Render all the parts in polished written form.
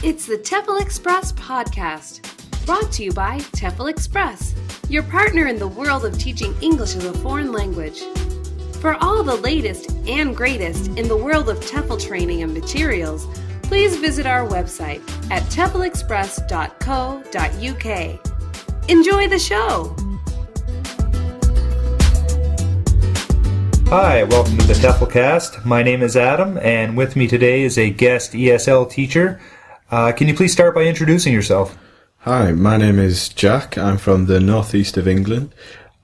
It's the TEFL Express podcast, brought to you by TEFL Express, your partner in the world of teaching English as a foreign language. For all the latest and greatest in the world of TEFL training and materials, please visit our website at teflexpress.co.uk. Enjoy the show! Hi, welcome to the TEFLCast. My name is Adam, and with me today is a guest ESL teacher. Can you please start by introducing yourself? Hi, my name is Jack. I'm from the northeast of England.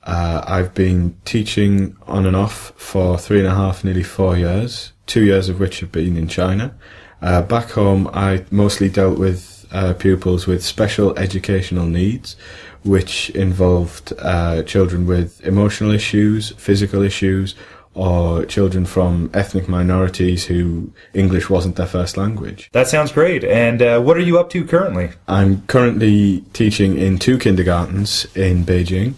I've been teaching on and off for 3.5, nearly 4 years, 2 years of which have been in China. Back home, I mostly dealt with pupils with special educational needs, which involved children with emotional issues, physical issues, or children from ethnic minorities who English wasn't their first language. That sounds great. And what are you up to currently? I'm currently teaching in 2 kindergartens in Beijing.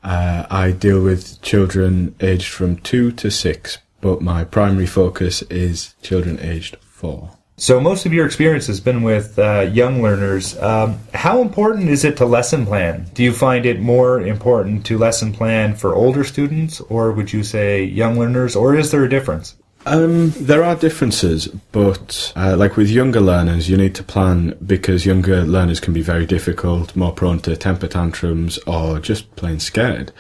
I deal with children aged from 2 to 6, but my primary focus is children aged 4. So most of your experience has been with young learners. How important is it to lesson plan? Do you find it more important to lesson plan for older students, or would you say young learners, or is there a difference? There are differences, but like with younger learners, you need to plan because younger learners can be very difficult, more prone to temper tantrums, or just plain scared.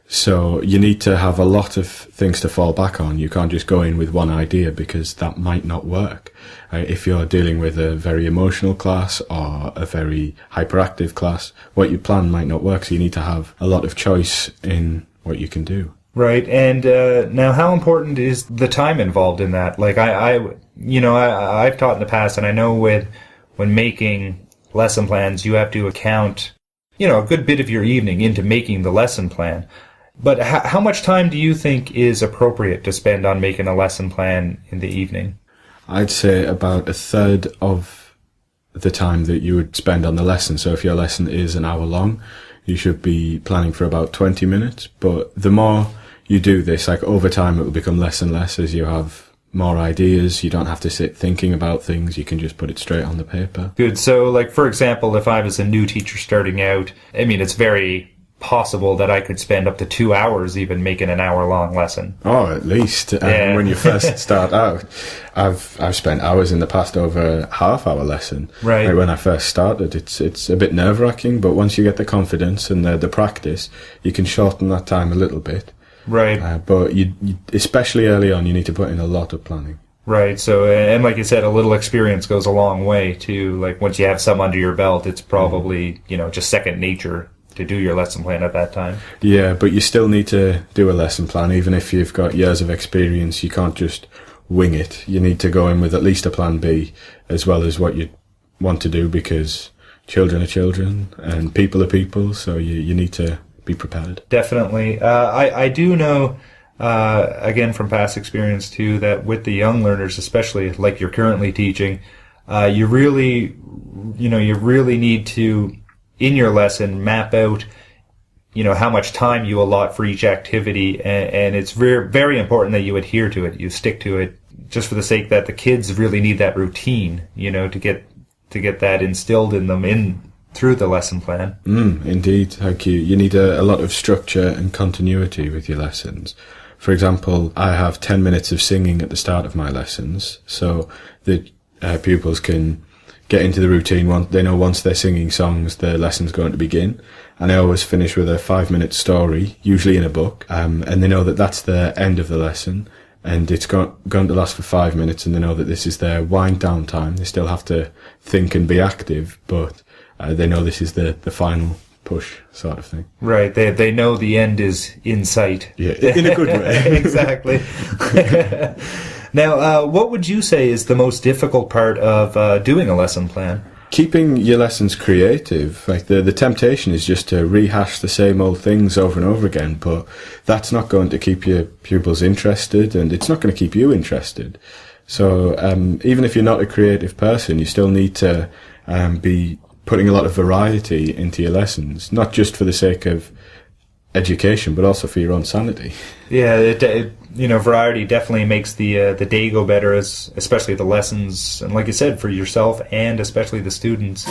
So you need to have a lot of things to fall back on. You can't just go in with one idea because that might not work. If you're dealing with a very emotional class or a very hyperactive class, what you plan might not work. So you need to have a lot of choice in what you can do. Right. And now, how important is the time involved in that? Like I've taught in the past, and I know when making lesson plans, you have to account, a good bit of your evening into making the lesson plan. But how much time do you think is appropriate to spend on making a lesson plan in the evening? I'd say about a third of the time that you would spend on the lesson. So if your lesson is an hour long, you should be planning for about 20 minutes. But the more you do this, like over time, it will become less and less as you have more ideas. You don't have to sit thinking about things. You can just put it straight on the paper. Good. So, like, for example, if I was a new teacher starting out, it's very possible that I could spend up to 2 hours even making an hour-long lesson. Oh, at least. Yeah. When you first start out, I've spent hours in the past over a half-hour lesson. Right. Like when I first started, it's a bit nerve-wracking, but once you get the confidence and the practice, you can shorten that time a little bit. Right. But you, especially early on, you need to put in a lot of planning. Right. So, and like you said, a little experience goes a long way too. Like once you have some under your belt, it's probably, just second nature to do your lesson plan at that time. Yeah, but you still need to do a lesson plan. Even if you've got years of experience, you can't just wing it. You need to go in with at least a plan B as well as what you want to do, because children are children and people are people. So you need to be prepared. Definitely. I do know, again, from past experience too, that with the young learners, especially like you're currently teaching, you really need to, in your lesson, map out, how much time you allot for each activity. And it's very, very important that you adhere to it. You stick to it just for the sake that the kids really need that routine, to get that instilled in them through the lesson plan. Indeed. Like you need a lot of structure and continuity with your lessons. For example, I have 10 minutes of singing at the start of my lessons, so the pupils can get into the routine. They know once they're singing songs, the lesson's going to begin. And I always finish with a 5-minute story, usually in a book, and they know that that's the end of the lesson. And it's going to last for 5 minutes, and they know that this is their wind down time. They still have to think and be active, but they know this is the final push sort of thing. Right. They know the end is in sight. Yeah, in a good way. Exactly. Now, what would you say is the most difficult part of doing a lesson plan? Keeping your lessons creative. Like the temptation is just to rehash the same old things over and over again, but that's not going to keep your pupils interested, and it's not going to keep you interested. So even if you're not a creative person, you still need to be putting a lot of variety into your lessons, not just for the sake of education, but also for your own sanity. Yeah, variety definitely makes the day go better, especially the lessons, and like you said, for yourself and especially the students.